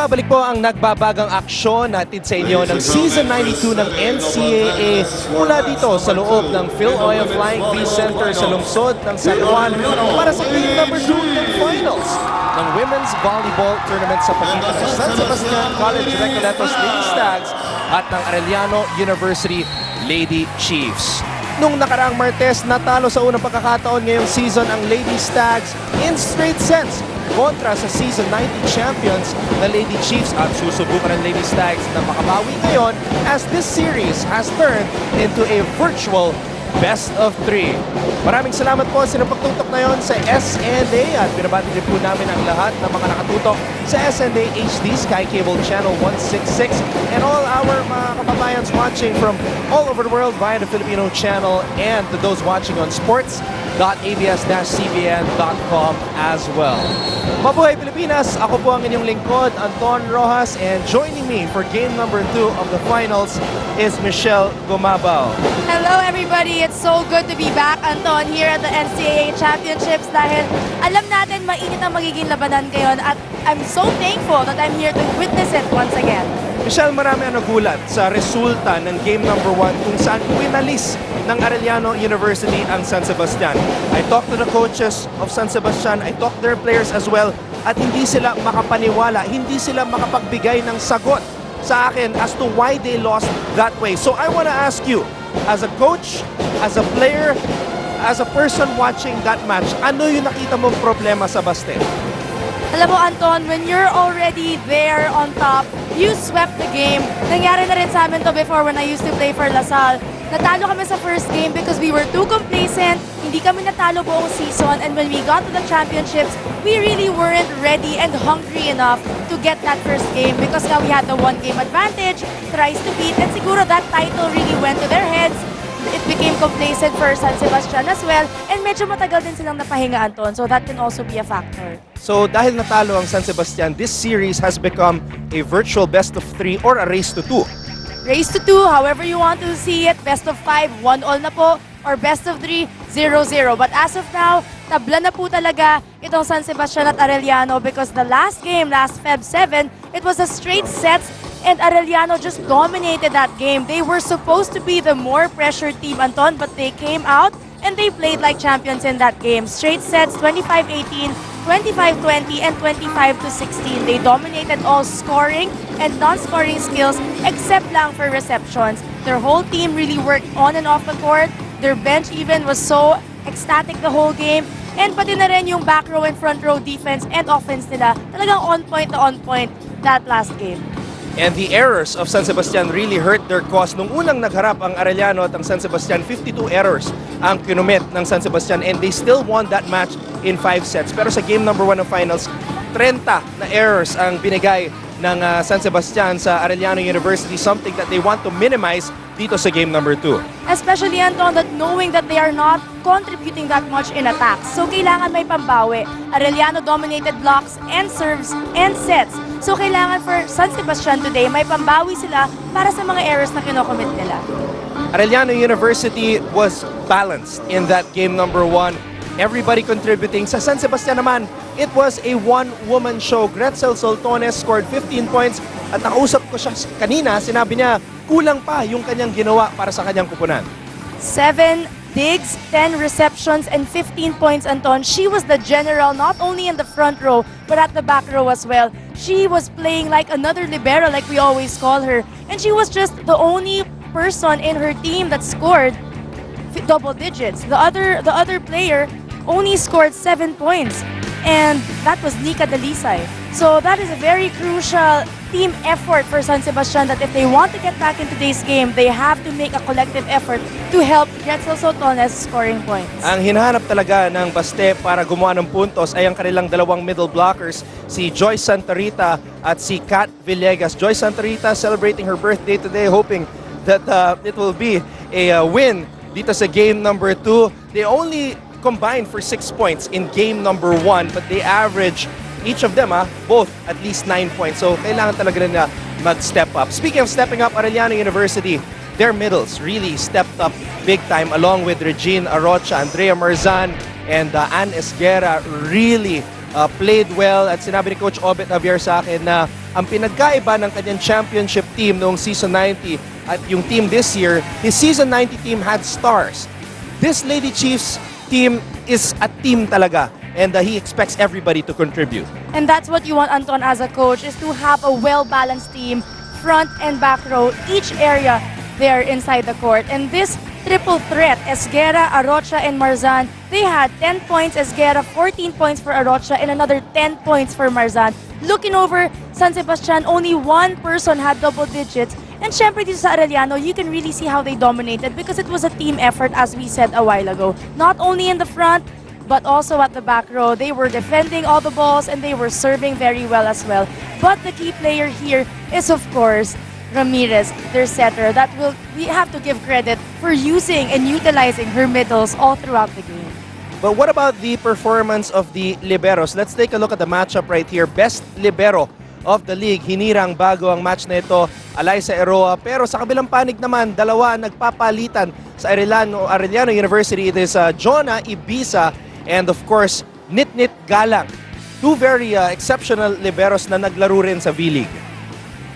Nagbabalik po ang nagbabagang aksyon natin sa inyo ng Season 92 ng NCAA mula dito sa loob ng Phil Oil Flying V Center sa lungsod ng San Juan para sa game number 2 ng finals ng Women's Volleyball Tournament sa pagitan ng San Sebastian College-Recoletos Lady Stags at ng Arellano University Lady Chiefs. Nung nakaraang Martes, natalo sa unang pagkakataon ngayong season ang Lady Stags in straight sets kontra sa Season 90 champions na Lady Chiefs at susubukan ng Lady Stags na makabawi ngayon as this series has turned into a virtual best of 3. Maraming salamat po sa pagtutok na yon sa SNA at binabati din po namin ang lahat ng mga nakatutok sa SNA HD Sky Cable Channel 166 and all our mga kababayans watching from all over the world via the Filipino channel and to those watching on sports.abs-cbn.com as well. Mabuhay Pilipinas! Ako po ang inyong lingkod, Anton Rojas, and joining me for game number 2 of the finals is Michelle Gumabao. Hello everybody! It's so good to be back, Anton, here at the NCAA Championships dahil alam natin mainit ang magiging labanan ngayon at I'm so thankful that I'm here to witness it once again. Michelle, marami ang nagulat sa resulta ng game number 1 kung saan winalis ng Arellano University ang San Sebastian. I talked to the coaches of San Sebastian, I talked to their players as well, at hindi sila makapaniwala, hindi sila makapagbigay ng sagot sa akin as to why they lost that way. So I want to ask you, as a coach, as a player, as a person watching that match, ano yung nakita mong problema sa Baste? Alam mo, Anton, when you're already there on top, you swept the game. Nangyari na rin sa amin to before when I used to play for LaSalle. Natalo kami sa first game because we were too complacent. Hindi kami natalo buong season. And when we got to the championships, we really weren't ready and hungry enough to get that first game because now we had the one-game advantage, tries to beat, and siguro that title really went to their heads. It became complacent for San Sebastian as well, and medyo matagal din silang napahinga, Anton, so that can also be a factor. So dahil natalo ang San Sebastian, this series has become a virtual best of 3 or a race to 2. Race to 2, however you want to see it, best of 5, 1-all na po, or best of 3, 0-0. But as of now, tabla na po talaga itong San Sebastian at Arellano because the last game, last Feb 7, it was a straight sets and Arellano just dominated that game. They were supposed to be the more pressured team, Anton, but they came out and they played like champions in that game. Straight sets, 25-18, 25-20, and 25-16. They dominated all scoring and non-scoring skills except lang for receptions. Their whole team really worked on and off the court. Their bench even was so ecstatic the whole game. And pati na rin yung back row and front row defense and offense nila. Talagang on point that last game. And the errors of San Sebastian really hurt their cause. Nung unang nagharap ang Arellano at ang San Sebastian, 52 errors ang kinumit ng San Sebastian and they still won that match in 5 sets. Pero sa game number 1 ng finals, 30 na errors ang binigay ng San Sebastian sa Arellano University, something that they want to minimize dito sa game number 2. Especially, Anton, that knowing that they are not contributing that much in attacks. So kailangan may pambawi. Arellano dominated blocks and serves and sets. So kailangan for San Sebastian today, may pambawi sila para sa mga errors na kinocommit nila. Arellano University was balanced in that game number 1. Everybody contributing. Sa San Sebastian naman, it was a one-woman show. Gretzel Soltones scored 15 points at nakausap ko siya kanina, sinabi niya kulang pa yung kanyang ginawa para sa kanyang kupunan. 7 digs, 10 receptions, and 15 points, Anton. She was the general, not only in the front row, but at the back row as well. She was playing like another libero, like we always call her. And she was just the only person in her team that scored double digits. The other player only scored 7 points. And that was Nika Dalisay. So that is a very crucial team effort for San Sebastian that if they want to get back in today's game, they have to make a collective effort to help Gretzel Sotones scoring points. Ang hinahanap talaga ng Baste para gumawa ng puntos ay ang kanilang dalawang middle blockers, si Joyce Santarita at si Kat Villegas. Joyce Santarita celebrating her birthday today, hoping that it will be a win dito sa game number 2. They only combined for 6 points in game number 1, but they average each of them both at least 9 points. So kailangan talaga nila mag-step up. Speaking of stepping up, Arellano University, their middles really stepped up big time along with Regine Arocha, Andrea Marzan, and Ann Esguerra really played well. At sinabi ni Coach Obet Javier sa akin na ang pinagkaiba ng kanyang championship team noong season 90 at yung team this year, his season 90 team had stars. This Lady Chiefs team is a team talaga, and he expects everybody to contribute. And that's what you want, Anton, as a coach, is to have a well-balanced team, front and back row, each area there inside the court. And this triple threat, Esguerra, Arocha, and Marzan, they had 10 points, Esguerra, 14 points for Arocha, and another 10 points for Marzan. Looking over San Sebastian, only one person had double digits. And syempre dito sa Arellano, you can really see how they dominated because it was a team effort, as we said a while ago. Not only in the front, but also at the back row. They were defending all the balls and they were serving very well as well. But the key player here is, of course, Ramirez, their setter. We have to give credit for using and utilizing her middles all throughout the game. But what about the performance of the liberos? Let's take a look at the matchup right here. Best libero of the league. Hinirang bago ang match na ito, Alaysa Eroa. Pero sa kabilang panig naman, dalawa nagpapalitan sa Arellano University. It is Jonah Ibiza and of course, Nitnit Galang. Two very exceptional liberos na naglaro rin sa V-League.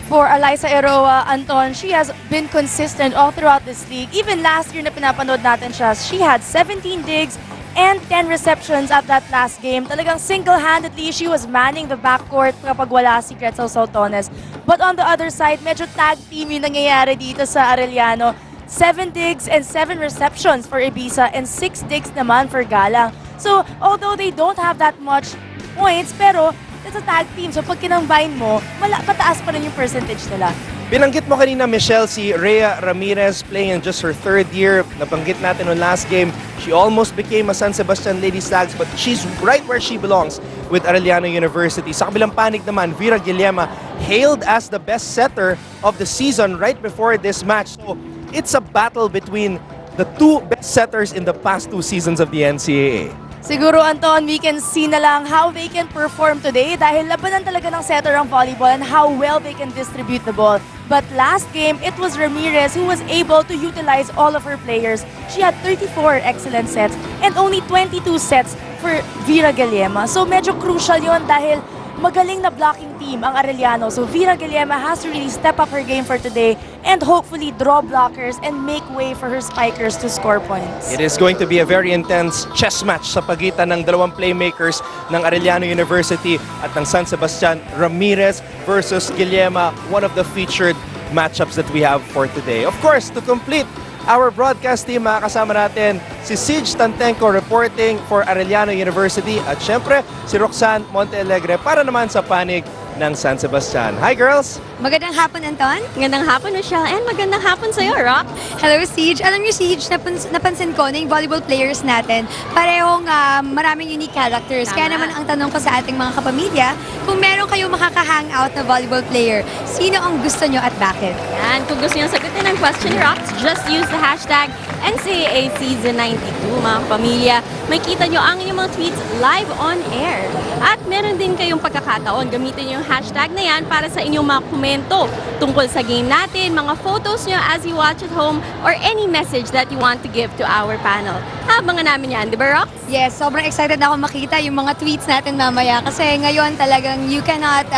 For Alaysa Eroa, Anton, she has been consistent all throughout this league. Even last year na pinapanood natin siya, she had 17 digs and 10 receptions at that last game. Talagang single-handedly, she was manning the backcourt kapag wala si Gretzel Sautones. But on the other side, medyo tag team yung nangyayari dito sa Arellano. 7 digs and 7 receptions for Ibiza and 6 digs naman for Galang. So, although they don't have that much points, pero it's a tag team. So, pag kinambine mo, pataas pa rin yung percentage nila. Binanggit mo kanina, Michelle, si Rhea Ramirez playing in just her 3rd year. Nabanggit natin on last game, she almost became a San Sebastian Lady Stags, but she's right where she belongs with Arellano University. Sa kabilang panig naman, Vera Guillema hailed as the best setter of the season right before this match. So it's a battle between the two best setters in the past 2 seasons of the NCAA. Siguro, Anton, we can see na lang how they can perform today dahil labanan talaga ng setter ang volleyball and how well they can distribute the ball. But last game, it was Ramirez who was able to utilize all of her players. She had 34 excellent sets and only 22 sets for Vera Guillema. So medyo crucial yon dahil magaling na blocking team ang Arellano. So Vera Guillema has to really step up her game for today and hopefully draw blockers and make way for her spikers to score points. It is going to be a very intense chess match sa pagitan ng dalawang playmakers ng Arellano University at ng San Sebastian. Ramirez versus Guillema, one of the featured matchups that we have for today. Of course, to complete our broadcast team, makakasama natin si Sige Tantenko reporting for Arellano University at syempre si Roxanne Montealegre para naman sa panig ng San Sebastian. Hi girls! Magandang hapon, Anton. Magandang hapon, Michelle, and magandang hapon sa'yo, Rock. Hello, Siege. Alam niyo, Siege, napansin ko na yung volleyball players natin, parehong maraming unique characters. Tama. Kaya naman ang tanong ko sa ating mga kapamilya, kung meron kayo makaka-hangout na volleyball player, sino ang gusto nyo at bakit? And kung gusto nyo sagutin ang question, Rock, just use the hashtag NCAA Season 92, mga pamilya. May kita nyo ang inyong mga tweets live on air. At meron din kayong pagkakataon, gamitin nyo yung hashtag na yan para sa inyong mga komento tungkol sa game natin, mga photos nyo as you watch at home, or any message that you want to give to our panel. Abangan namin yan, di ba, Rox? Yes, sobrang excited na ako makita yung mga tweets natin mamaya kasi ngayon talagang you cannot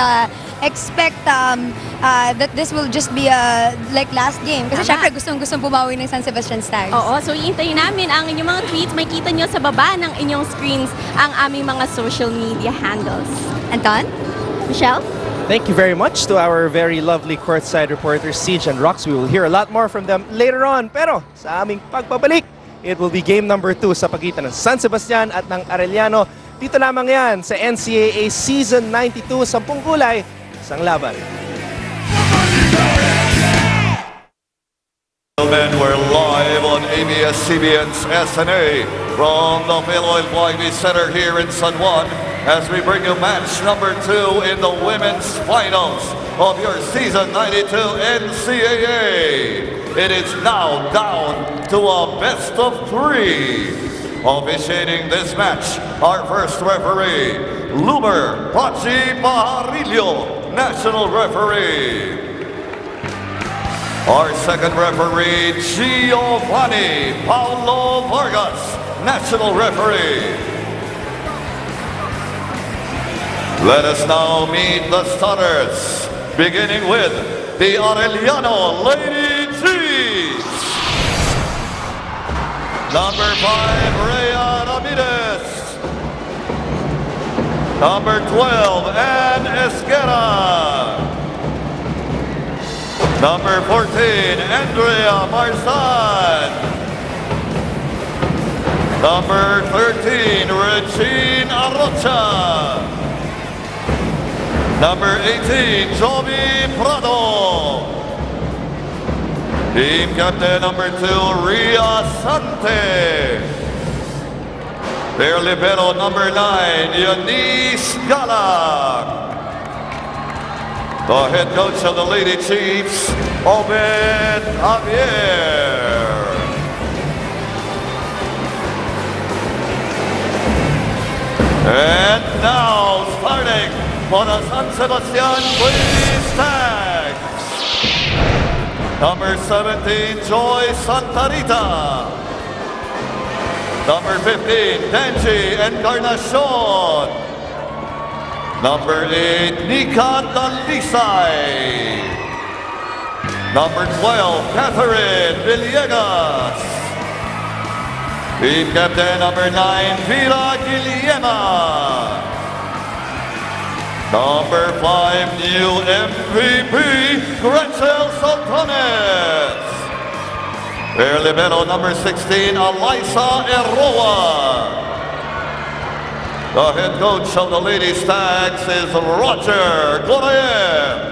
expect that this will just be like last game. Kasi Tama. syempre gustong bumawi ng San Sebastian Stars. Oo, so iintayin namin ang inyong mga tweets. May kita nyo sa baba ng inyong screens ang aming mga social media handles. Anton? Michelle? Thank you very much to our very lovely courtside reporters, Siege and Rox. We will hear a lot more from them later on. Pero sa aming pagbabalik, it will be game number 2 sa pagitan ng San Sebastian at ng Arellano. Dito lamang yan sa NCAA Season 92, 10 kulay, isang laban. Gentlemen, we're live on ABS-CBN's SNA from the Phil Oil Center here in San Juan as we bring you match number 2 in the women's finals of your Season 92 NCAA. It is now down to a best of 3. Officiating this match, our first referee, Lumer Pachi Pajarillo, national referee. Our second referee, Giovanni Paulo Vargas, national referee. Let us now meet the starters, beginning with the Arellano Lady Chiefs. Number 5, Rhea Ramirez. Number 12, Ann Esquera. Number 14, Andrea Marzan. Number 13, Regine Arrocha. Number 18, Joby Prado. Team captain number 2, Ria Sante. Their libero number 9, Eunice Gala. The head coach of the Lady Chiefs, Obed Javier. And now starting for the San Sebastian Ladies Tag. Number 17, Joy Santarita. Number 15, Denji Encarnacion. Number 8, Nika Dalisay. Number 12, Catherine Villegas. Team captain number 9, Vila Guillema. Number 5, new MVP, Gretzel Saltones. Their libero number 16, Eliza Eroa. The head coach of the Ladies Tags is Roger Gorayev.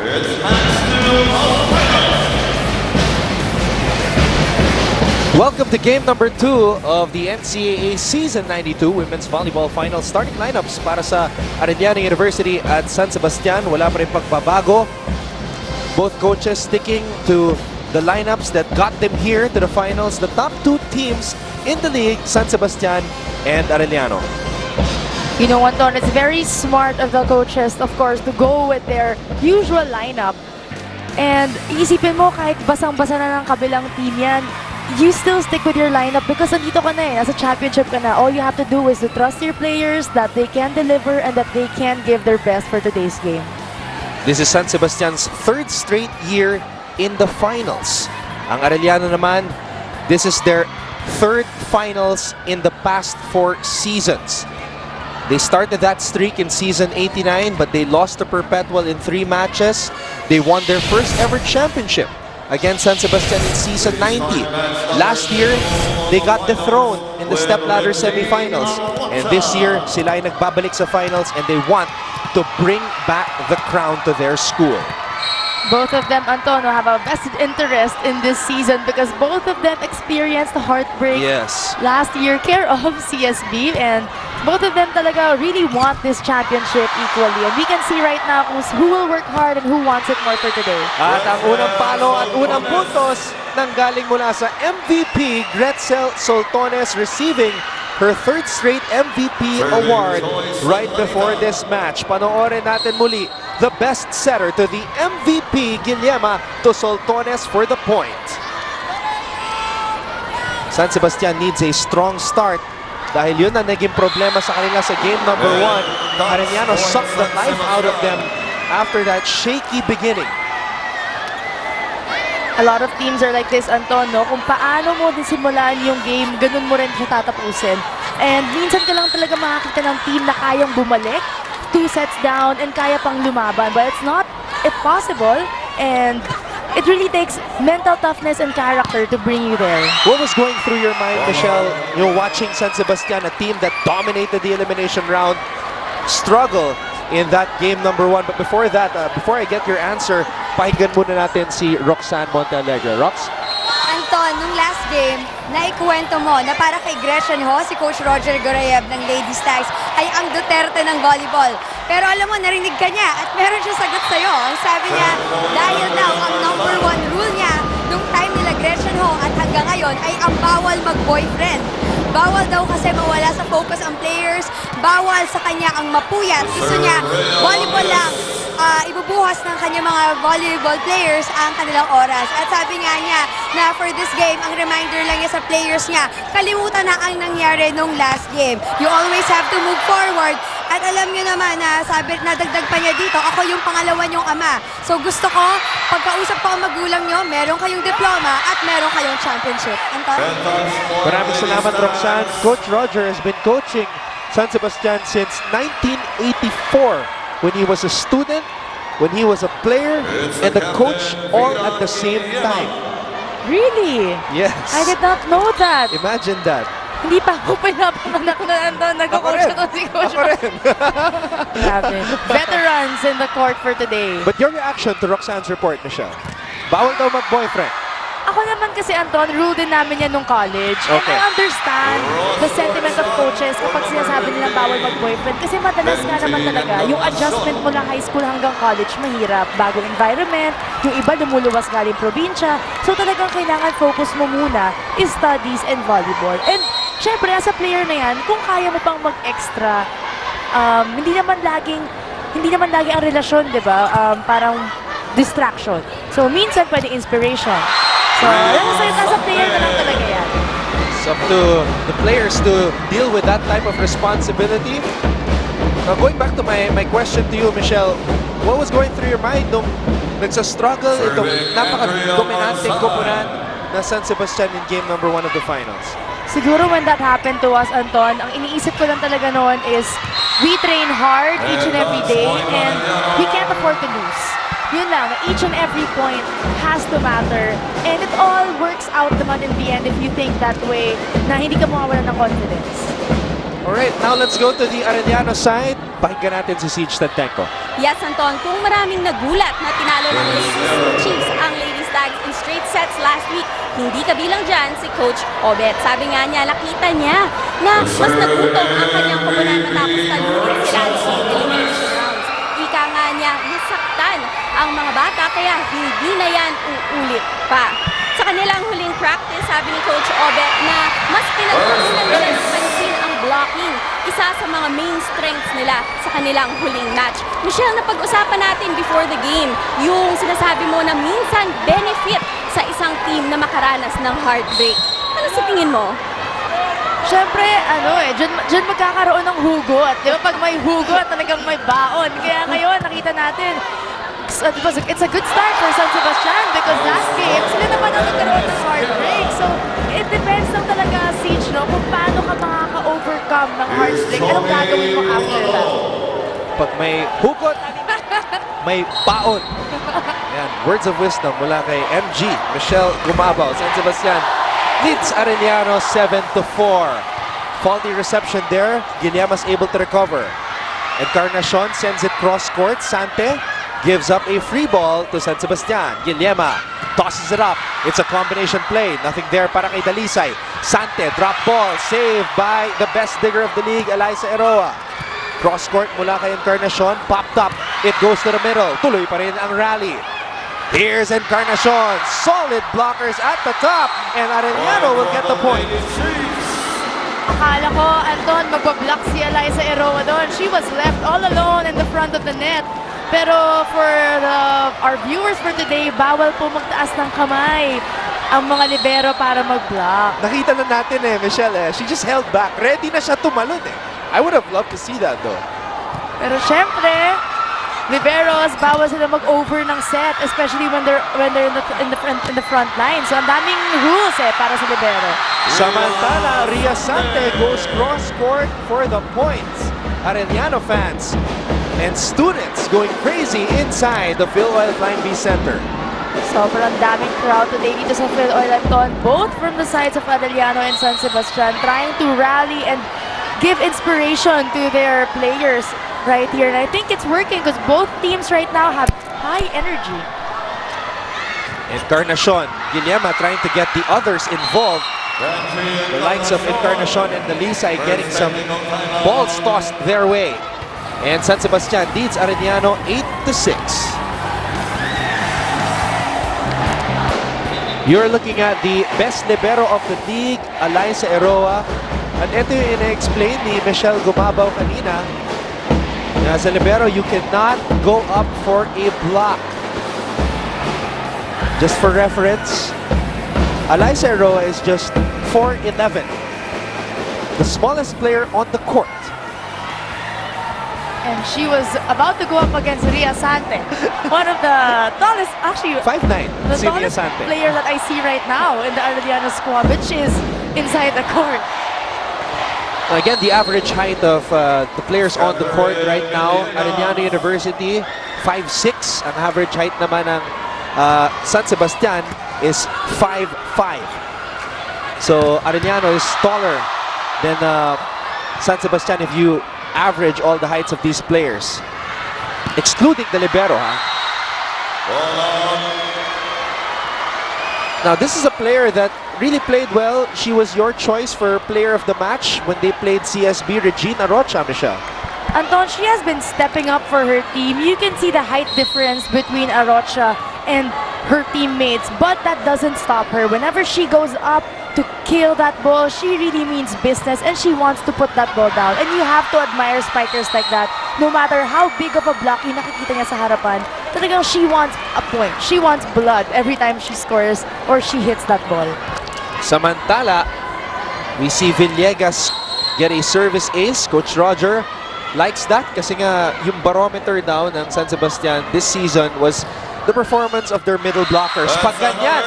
It's match 2. Welcome to game number 2 of the NCAA Season 92 Women's Volleyball Final. Starting lineups para sa Arellano University at San Sebastian. Wala pa rin pagbabago. Both coaches sticking to the lineups that got them here to the finals. The top 2 teams in the league, San Sebastian and Arellano. You know, Anton, it's very smart of the coaches, of course, to go with their usual lineup. And isipin mo, kahit basang-basa na ng kabilang team yan, you still stick with your lineup because nandito ka na eh, nasa championship ka na. All you have to do is to trust your players that they can deliver and that they can give their best for today's game. This is San Sebastian's 3rd straight year in the finals. Ang Arellano naman, this is their 3rd finals in the past 4 seasons. They started that streak in season 89, but they lost to Perpetual in 3 matches. They won their first ever championship against San Sebastian in season 90. Last year, they got dethroned in the stepladder semifinals. And this year, sila ay nagbabalik sa finals and they want to bring back the crown to their school. Both of them, Antonio, have a vested interest in this season because both of them experienced heartbreak last year care of CSB, and both of them talaga really want this championship equally. And we can see right now who will work hard and who wants it more for today. At ang unang palo at unang puntos nanggaling mula sa MVP Gretzel Soltones, receiving her 3rd straight MVP award right before this match. Panoorin natin muli the best setter to the MVP Guillema to Soltones for the point. San Sebastian needs a strong start dahil yun ang naging problema sa kanila sa game number 1. Arellano sucked the life out of them after that shaky beginning. A lot of teams are like this, Anton, no? Kung paano mo simulan yung game, ganun mo rin siya tatapusin. And minsan ka lang talaga makakita ng team na kayang bumalik, 2 sets down, and kaya pang lumaban. But it's not impossible, and it really takes mental toughness and character to bring you there. What was going through your mind, Michelle, you know, watching San Sebastian, a team that dominated the elimination round, struggle in that game number 1? But before that, before I get your answer, pakinggan muna natin si Roxanne Montealegre. Rox? Anton, nung last game, naikwento mo na para kay Gretchen Ho, si Coach Roger Gorayev ng Ladies Tags, ay ang Duterte ng volleyball. Pero alam mo, narinig ka niya at meron siya sagot sa'yo. Ang sabi niya, dahil daw ang number 1 rule niya nung time nila Gretchen Ho at hanggang ngayon ay ang bawal mag-boyfriend. Bawal daw kasi mawala sa focus ang players, bawal sa kanya ang mapuyat. Gusto niya, volleyball lang, ibubuhas ng kanya mga volleyball players ang kanilang oras. At sabi nga niya na for this game, ang reminder lang niya sa players niya, kalimutan na ang nangyari nung last game. You always have to move forward At alam nyo naman na sabi, nadagdag pa niya dito, ako yung pangalawa niyong ama. So gusto ko, pagkausap ko ang magulang nyo, meron kayong diploma at meron kayong championship. Anton? Maraming salamat, Roxanne. Coach Roger has been coaching San Sebastian since 1984 when he was a student, when he was a player, and a coach all at the same time. Really? Yes. I did not know that. Imagine that. Hindi pa ako pinapanganak na Anton. Nag-coach ako si Coach. Ako rin. Grabe. Veterans in the court for today. But your reaction to Roxanne's report, Michelle? Bawal daw mag-boyfriend. Ako naman kasi, Anton, rule din namin yan nung college. And Okay. I understand the sentiment of coaches kapag sinasabi nilang bawal mag-boyfriend. Kasi madalas nga naman talaga, yung adjustment mula high school hanggang college, mahirap. Bagong environment, yung iba lumuluwas galing probinsya. So talagang kailangan focus mo muna is studies and volleyball. And syempre, as a player na yan, kung kaya mo pang mag-extra, hindi naman laging ang relasyon, di ba? Parang distraction. So minsan pwede inspiration. So, as a player na lang talaga yan. It's up to the players to deal with that type of responsibility. Now, going back to my question to you, Michelle, what was going through your mind nung nagsa-struggle itong napaka-dominanteng koponan na San Sebastian in game number 1 of the finals? Siguro when that happened to us, Anton, ang iniisip ko lang talaga noon is we train hard each and every day and we can't afford to lose. Yun lang, each and every point has to matter. And it all works out naman in the end if you think that way na hindi ka mawawalan ng confidence. Alright, now let's go to the Arellano side. Pakinggan natin si Siege Tantenko. Yes, Anton, kung maraming nagulat na tinalo ng Ladies Chiefs ang Ladies Tags in straight sets last week, hindi kabilang dyan si Coach Obet. Sabi nga niya, nakita niya na mas nagutom ang kanyang koponan matapos talunin sila sa elimination rounds. Ika nga niya, nasaktan ang mga bata kaya hindi na yan uulit pa. Sa kanilang huling practice, sabi ni Coach Obet na mas pinagpagulan nila ng pansin ang blocking, isa sa mga main strengths nila sa kanilang huling match. Michelle, napag-usapan natin before the game yung sinasabi mo na minsan benefit sa isang team na makaranas ng heartbreak. Ano sa tingin mo? Siyempre, dyan magkakaroon ng hugot. Di ba? Pag may hugot, talagang may baon. Kaya ngayon, nakita natin, it's a good start for San Sebastian because last game, sila naman ang nagkaroon ng heartbreak. So, it depends lang talaga, Siege, no? Kung paano ka makaka-overcome ng heartbreak. Anong gagawin mo after that? Pag may hugot, may baon. Yan, words of wisdom mula kay MG, Michelle Gumabaw. San Sebastian leads Arellano 7-4. Faulty reception there. Guillema's able to recover. Encarnacion sends it cross court. Sante gives up a free ball to San Sebastian. Guillema tosses it up. It's a combination play. Nothing there para kay Dalisay. Sante, drop ball. Saved by the best digger of the league, Eliza Eroa. Cross court mula kay Encarnacion. Popped up. It goes to the middle. Tuloy pa rin ang rally. Here's Encarnacion. Solid blockers at the top. And Arellano will get the point. Akala ko, Anton, magbablock si Eliza Eroa doon. She was left all alone in the front of the net. Pero for our viewers for today, bawal po magtaas ng kamay ang mga libero para mag-block. Nakita na natin Michelle. She just held back. Ready na siya tumalon I would have loved to see that though. Pero syempre, liberos, bawal sila mag-over ng set, especially when they're in the front line. So ang daming rules para sa libero. Samantala, Ria Sante goes cross court for the points. Arellano fans and students going crazy inside the Phil Oil Flying V Center. Sobrang daming crowd today dito sa Phil Oil Anton, both from the sides of Arellano and San Sebastian, trying to rally and give inspiration to their players right here. And I think it's working because both teams right now have high energy. Encarnacion, Guillema trying to get the others involved. The likes of Encarnacion and Dalisay getting some balls tossed their way. And San Sebastian leads Arellano 8-6. You're looking at the best libero of the league, Eliza Eroa. At ito yung ina-explain ni Michelle Gumabaw kanina. As a libero, you cannot go up for a block. Just for reference, Eliza Eroa is just 4'11", the smallest player on the court. And she was about to go up against Ria Sante, one of the tallest, actually, 5'9", the si Ria tallest Sante. player that I see right now in the Arellano squad, which is inside the court. Again, the average height of the players on the court right now, Arellano University, 5'6". Ang average height naman ng San Sebastian is 5'5". So Arellano is taller than San Sebastian if you average all the heights of these players, excluding the libero. Now this is a player that really played well. She was your choice for player of the match when they played CSB, Regina Rocha, Michelle. Anton, she has been stepping up for her team. You can see the height difference between Arocha and her teammates, but that doesn't stop her. Whenever she goes up to kill that ball, she really means business and she wants to put that ball down. And you have to admire spikers like that. No matter how big of a block yung nakikita niya sa harapan, talagang she wants a point. She wants blood every time she scores or she hits that ball. Samantala, we see Villegas get a service ace. Coach Roger likes that kasi nga yung barometer daw ng San Sebastian this season was the performance of their middle blockers. Pag ganyan,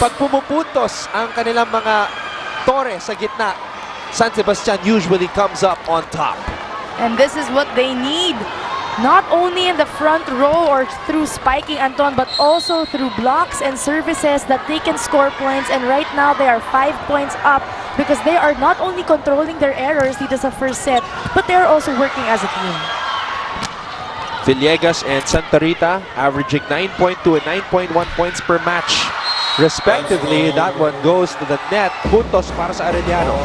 pag pumupuntos ang kanilang mga tore sa gitna, San Sebastian usually comes up on top. And this is what they need. Not only in the front row or through spiking, Anton, but also through blocks and services that they can score points. And right now, they are 5 points up because they are not only controlling their errors dito sa first set, but they are also working as a team. Villegas and Santa Rita averaging 9.2 and 9.1 points per match respectively. That one goes to the net. Puntos para sa Arellano.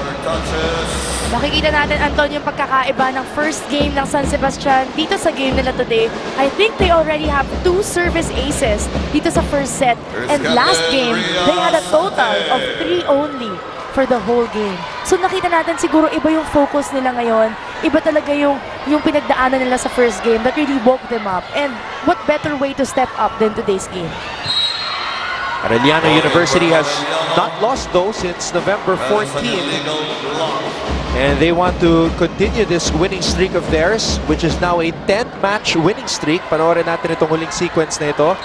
Makikita natin, Anton, yung pagkakaiba ng first game ng San Sebastian dito sa game nila today. I think they already have 2 service aces dito sa first set. And last game, they had a total of 3 only for the whole game. So nakita natin siguro iba yung focus nila ngayon. Iba talaga yung pinagdaanan nila sa first game that really woke them up. And what better way to step up than today's game? Arellano University has not lost though since November 14. And they want to continue this winning streak of theirs, which is now a 10-match winning streak. Panoorin natin itong huling sequence na ito.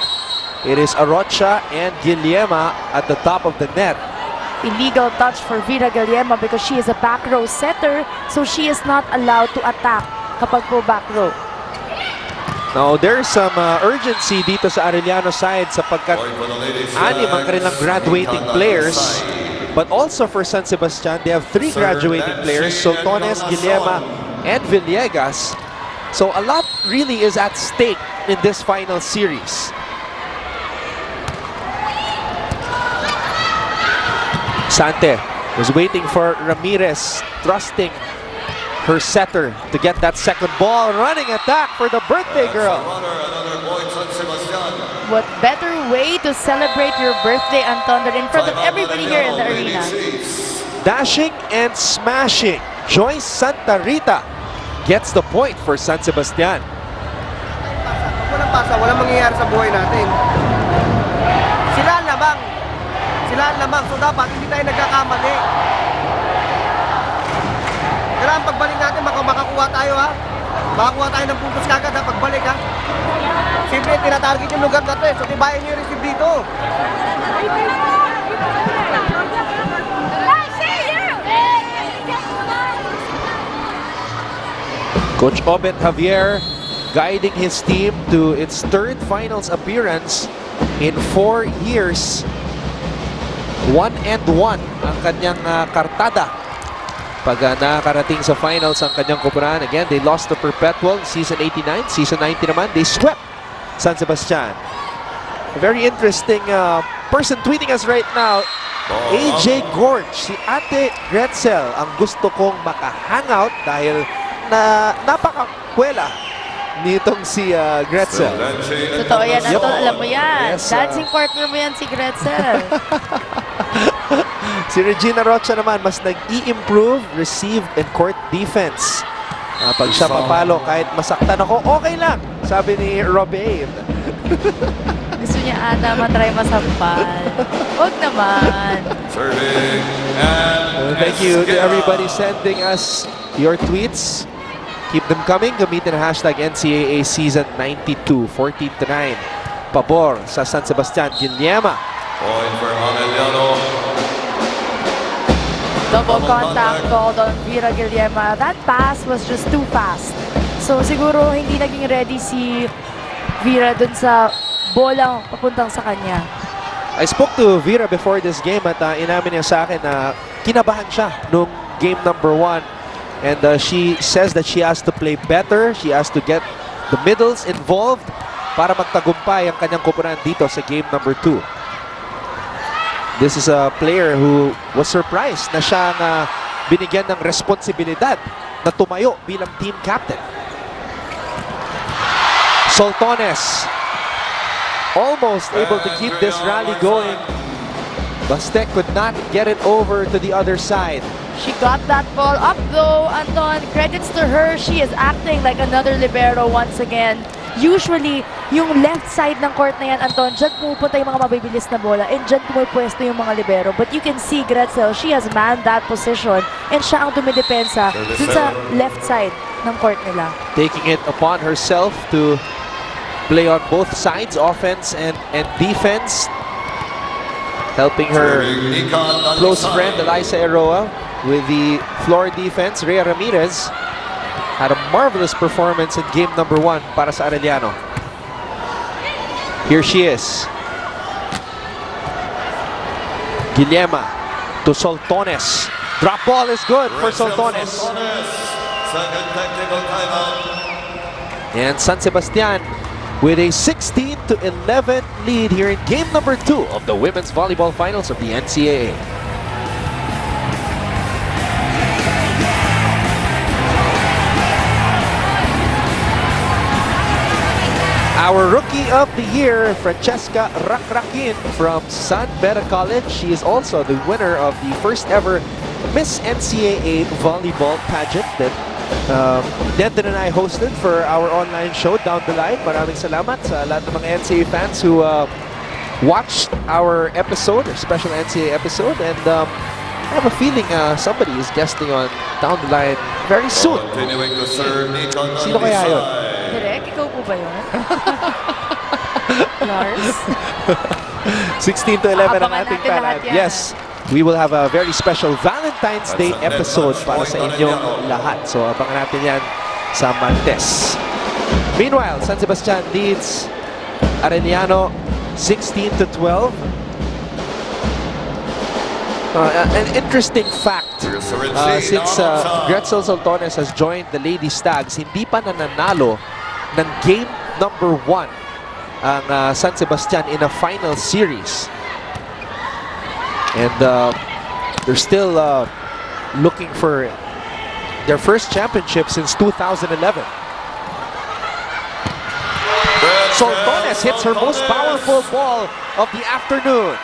It is Arocha and Guillema at the top of the net. Illegal touch for Vida Guillema because she is a back row setter, so she is not allowed to attack kapag po back row. Now, there's some urgency dito sa Arellano side sapagkat 6 ang kanilang graduating players. But also for San Sebastian, they have 3 graduating players, Soltones, Guillema, and Villegas. So a lot really is at stake in this final series. Sante was waiting for Ramirez, trusting her setter to get that second ball. Running attack for the birthday girl. What better way to celebrate your birthday, Anton, than in front of everybody here in the arena? Dashing and smashing. Joyce Santa Rita gets the point for San Sebastian. Walang pasa, walang mangyayari sa buhay natin. Sila lamang. So dapat hindi tayo nagkakamali. Kailangan pagbalik natin, makakuha tayo ha. Makakuha tayo ng puntos kagad ha, pagbalik ha. Siyempre, tinatarget yung lugar na ito eh. So, tibayan nyo yung receive dito. Coach Obet Javier guiding his team to its 3rd finals appearance in 4 years. 1-1 ang kanyang kartada pag nakarating sa finals ang kanyang koponan. Again, they lost to Perpetual season 89. Season 90 naman, they swept San Sebastian. A very interesting person tweeting us right now. AJ Gorge, si Ate Gretzel ang gusto kong makahangout dahil napakakwela nitong si Gretzel. Totoo yan, Anton. Yep. Alam mo yan. Yes, Dancing partner mo yan si Gretzel. Si Regina Rocha naman mas nag-i-improve receive and court defense. Pag siya papalo, kahit masaktan ako, okay lang, sabi ni Robin. Gusto niya ata matry masampal. Huwag naman. Serving Thank you to everybody sending us your tweets. Keep them coming. Gamitin ang hashtag NCAA Season 92. 14-9. Pabor sa San Sebastian. Guillema. Point for Arellano. Double contact called on Vera Guillema. That pass was just too fast. So siguro hindi naging ready si Vera dun sa bolang papuntang sa kanya. I spoke to Vera before this game at inamin niya sa akin na kinabahan siya nung game number 1. And she says that she has to play better. She has to get the middles involved para magtagumpay ang kanyang koponan dito sa game number 2. This is a player who was surprised na siya binigyan ng responsibilidad na tumayo bilang team captain. Soltones almost able to keep this rally going. Bastek could not get it over to the other side. She got that ball up though, Anton. Credits to her. She is acting like another libero once again. Usually, yung left side ng court na yan, Anton, dyan pumupunta yung mga mabibilis na bola and dyan pumupwesto yung mga libero. But you can see Gretzel, she has manned that position and siya ang dumidepensa dun sa left side ng court nila. Taking it upon herself to play on both sides, offense and defense. Helping her close friend, Eliza Eroa, with the floor defense. Rhea Ramirez had a marvelous performance in game number 1 para sa Arellano. Here she is. Guillema to Soltones. Drop ball is good for Soltones. Second technical timeout. And San Sebastian with a 16-11 lead here in game number 2 of the women's volleyball finals of the NCAA. Our rookie of the year, Francesca Rakrakin from San Beda College. She is also the winner of the first ever Miss NCAA volleyball pageant that Denton and I hosted for our online show Down the Line. Maraming salamat sa lahat ng mga NCAA fans who watched our episode, our special NCAA episode. And I have a feeling somebody is guesting on Down the Line very soon. Continuing to serve Nikon. Sino kaya yun? Direk, ikaw po ba yun? Lars? 16-11 ang Abangan ating natin lahat panel. yan. Yes, we will have a very special Valentine's Day episode para sa inyong lahat. So abangan natin yan sa Martes. Meanwhile, San Sebastian leads Arellano 16-12. An interesting fact, since Gretzel Soltones has joined the Lady Stags, hindi pa nananalo ng game number 1 ang San Sebastian in a final series. And they're still looking for their first championship since 2011. Soltones hits her most powerful ball of the afternoon.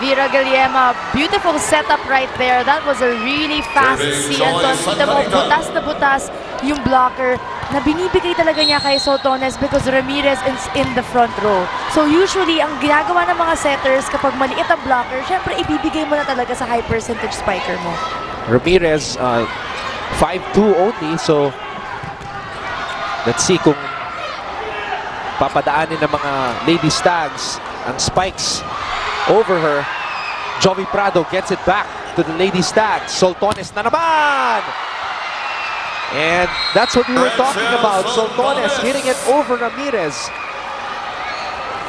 Vera Guillema, beautiful setup right there. That was a really fast see, Anton. Kita mo, butas na butas yung blocker na binibigay talaga niya kay Soltones because Ramirez is in the front row. So usually, ang ginagawa ng mga setters kapag maliit ang blocker, syempre ibibigay mo na talaga sa high percentage spiker mo. Ramirez, 5'2" only, so let's see kung papadaanin ng mga Lady Stags ang spikes over her. Jovi Prado gets it back to the Lady Stags. Soltones na naman! And that's what we were talking about. Soltones hitting it over Ramirez.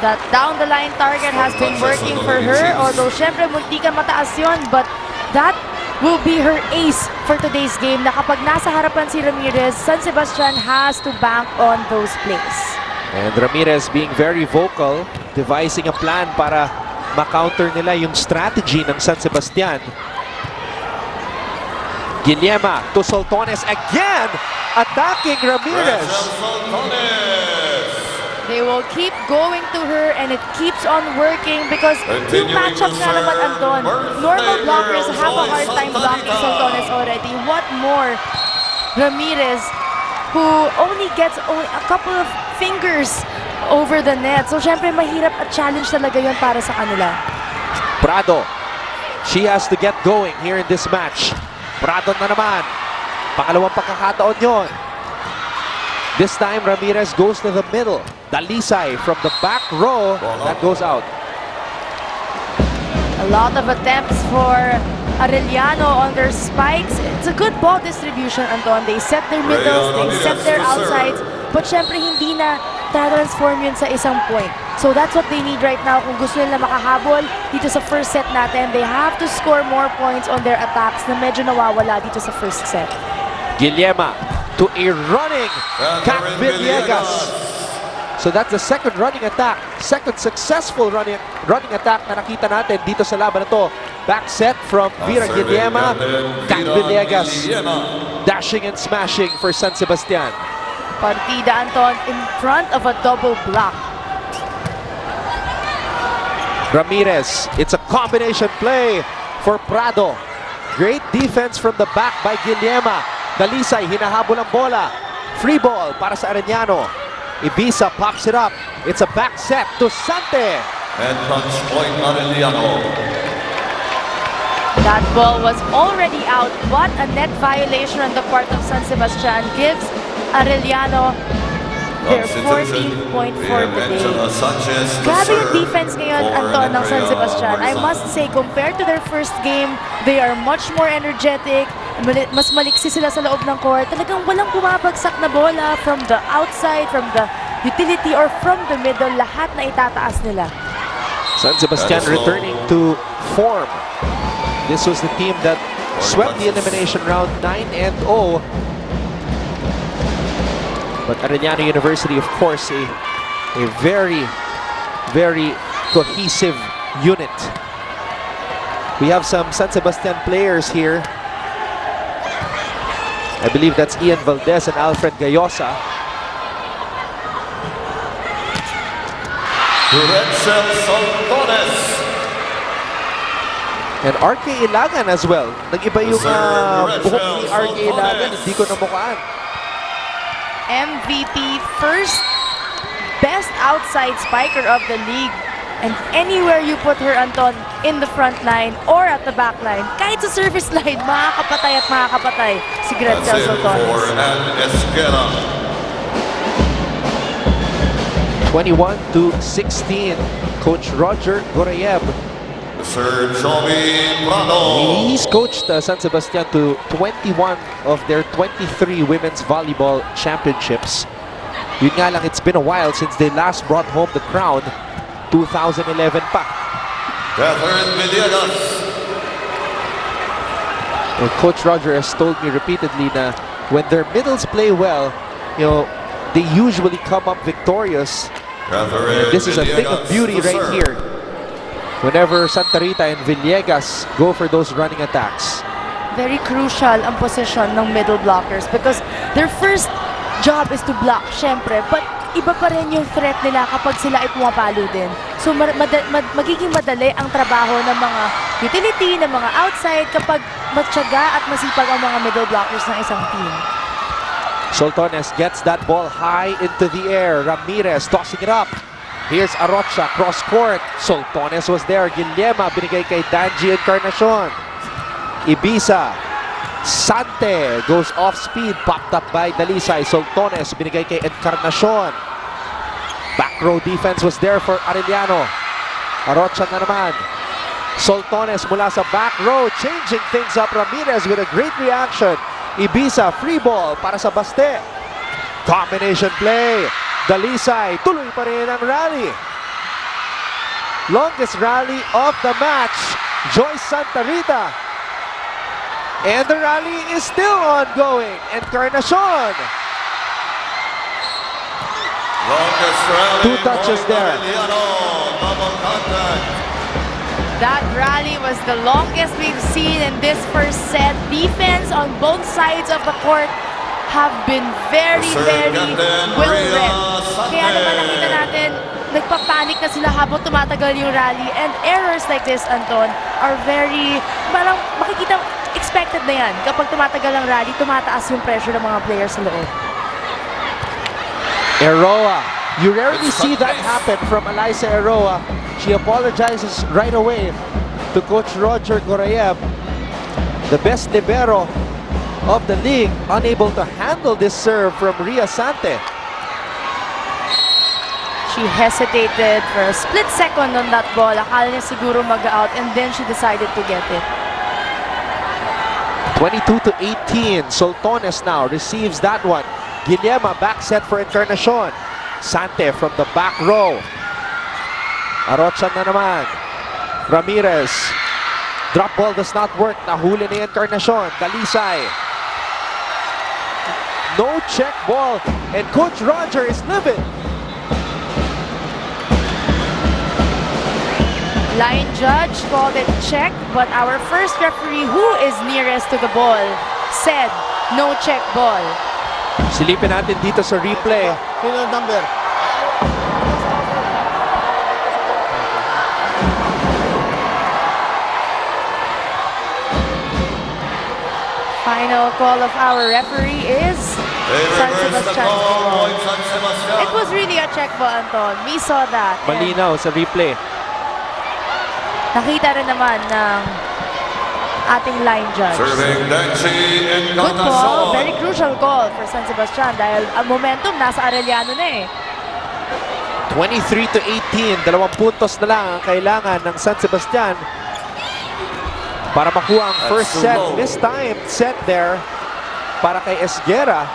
That down-the-line target has been working for her, although syempre munti ka mataas yun, but that will be her ace for today's game na kapag nasa harapan si Ramirez, San Sebastian has to bank on those plays. And Ramirez being very vocal, devising a plan para ma-counter nila yung strategy ng San Sebastian. Guillema to Soltones again, attacking Ramirez. They will keep going to her and it keeps on working because yung matchup nga naman, Anton, normal blockers have a hard time blocking Soltones already. What more, Ramirez, who only gets a couple of fingers over the net. So, syempre, mahirap at challenge talaga yun para sa kanila. Prado, she has to get going here in this match. Prado na naman. Pangalawang pagkakataon yun. This time, Ramirez goes to the middle. Dalisay from the back row. That goes out. A lot of attempts for Arellano on their spikes. It's a good ball distribution, Anton. They set their middles, they set their outsides. But syempre, hindi na transform yun sa isang point. So that's what they need right now. Kung gusto nila makahabol dito sa first set natin, they have to score more points on their attacks na medyo nawawala dito sa first set. Guillema to a running Cat Villegas. So that's the second running attack. Second successful running attack na nakita natin dito sa laban na to. Back set from Vera Guillema. Cat Villegas dashing and smashing for San Sebastian. Partida, Anton, in front of a double block. Ramirez, it's a combination play for Prado. Great defense from the back by Guillema. Dalisay, hinahabol ang bola. Free ball para sa Arellano. Ibiza pops it up. It's a back set to Sante. And punch point Arellano. That ball was already out, but a net violation on the part of San Sebastian gives Arellano their 14th point for the day. Grabe yung defense ngayon, Anton, ng San Sebastian. I must say, compared to their first game, they are much more energetic. Mas maliksi sila sa loob ng court. Talagang walang bumabagsak na bola from the outside, from the utility, or from the middle. Lahat na itataas nila. San Sebastian returning to form. This was the team that swept the elimination round 9-0. But Arellano University, of course, a very, very cohesive unit. We have some San Sebastian players here. I believe that's Ian Valdez and Alfred Gayosa. And RK Ilagan as well. Nag-iba yung buhok ni RK Ilagan. Hindi ko namukhaan. MVP, first best outside spiker of the league. And anywhere you put her, Anton, in the front line or at the back line, kahit sa service line, makakapatay at makakapatay si Gretzel Soltones. 21-16, Coach Roger Gorayev. He's coached San Sebastian to 21 of their 23 women's volleyball championships. Yun nga lang, it's been a while since they last brought home the crown. 2011 pa. And Coach Roger has told me repeatedly na when their middles play well, you know, they usually come up victorious. And this is a thing of beauty right here. Whenever Santa Rita and Villegas go for those running attacks. Very crucial ang position ng middle blockers because their first job is to block, syempre, but iba pa rin yung threat nila kapag sila ay pumapalo din. So magiging madali ang trabaho ng mga utility, ng mga outside kapag matyaga at masipag ang mga middle blockers ng isang team. Soltones gets that ball high into the air. Ramirez tossing it up. Here's Arocha, cross court. Soltones was there. Guillema binigay kay Danji Encarnacion. Ibiza. Sante goes off speed, popped up by Dalisay. Soltones binigay kay Encarnacion. Back row defense was there for Arellano. Arocha na naman. Soltones mula sa back row, changing things up. Ramirez with a great reaction. Ibiza, free ball para sa Baste. Combination play. Dalisay, tuloy pa rin ang rally. Longest rally of the match. Joyce Santa Rita. And the rally is still ongoing. Encarnacion. Two touches there. That rally was the longest we've seen in this first set. Defense on both sides of the court have been very, very well read. Kaya naman nakita natin, nagpapanik na sila habang tumatagal yung rally. And errors like this, Anton, are very, parang makikita, expected na yan. Kapag tumatagal ang rally, tumataas yung pressure ng mga players sa loob. Eroa. You rarely see that happen from Alyssa Eroa. She apologizes right away to Coach Roger Gorayev. The best libero of the league, unable to handle this serve from Ria Sante. She hesitated for a split second on that ball. Akala niya siguro mag-out and then she decided to get it. 22-18. Soltones now receives that one. Guillema back set for Encarnacion. Sante from the back row. Arocha na naman. Ramirez. Drop ball does not work. Nahuli ni Encarnacion. Dalisay. No check ball. And Coach Roger is livid. Line judge called it check, but our first referee, who is nearest to the ball, said no check ball. Silipin natin dito sa replay. Final number. Final call of our referee is San Sebastian. It was really a check ball, Anton. We saw that. And Malinaw sa replay. nakita rin naman ng ating line judge. Serving Nancy Good call. Encarnacion. Very crucial call for San Sebastian dahil ang momentum nasa Arellano na eh. 23-18. 2 puntos na lang ang kailangan ng San Sebastian para makuha ang first set. This time, set there para kay Esguera.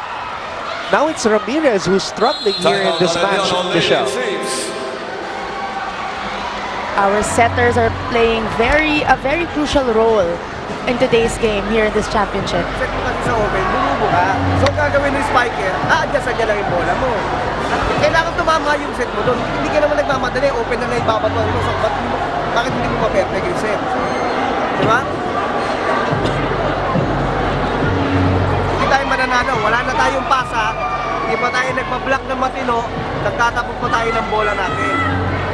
Now it's Ramirez who's struggling here in this match, Michelle. Our setters are playing a very crucial role in today's game here in this championship. Set mo kasi sa open, bumubo ka. So, ang gagawin ng spiker, adjust-adjust lang yung bola mo. Kailangan tumama yung set mo doon. Hindi ka naman nagmamadali, open na lang yung babatuan mo. So, bakit hindi mo ma-perfect yung set? Diba? Hindi tayo mananalo. Wala na tayong pasa. Hindi pa tayo nagpa-block ng matino. Nagtatapos pa tayo ng bola natin.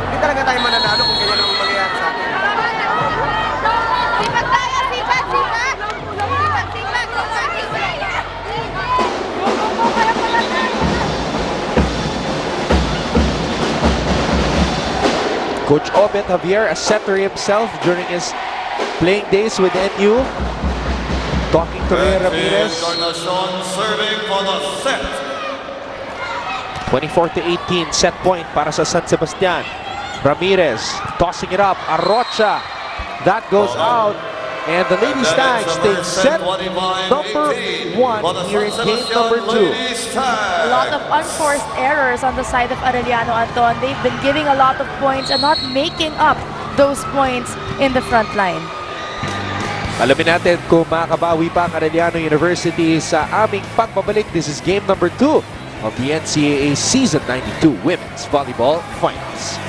Hindi talaga tayo mananalo kung ganyan ang mangyayari sa atin. Sipag tayo! Sipag! Sipag! Sipag! Sipag! Coach Obet Javier, a setter himself during his playing days with NU. Talking to Rhea Ramirez. Encarnacion serving for the set. 24-18, set point para sa San Sebastian. Ramirez tossing it up. Arocha. That goes out. And the Lady Stags take set number 1 here in game number 2. A lot of unforced errors on the side of Arellano, Anton. They've been giving a lot of points and not making up those points in the front line. Alamin natin kung makakabawi pa ang Arellano University sa aming pagbabalik. This is game number 2 of the NCAA Season 92 Women's Volleyball Finals.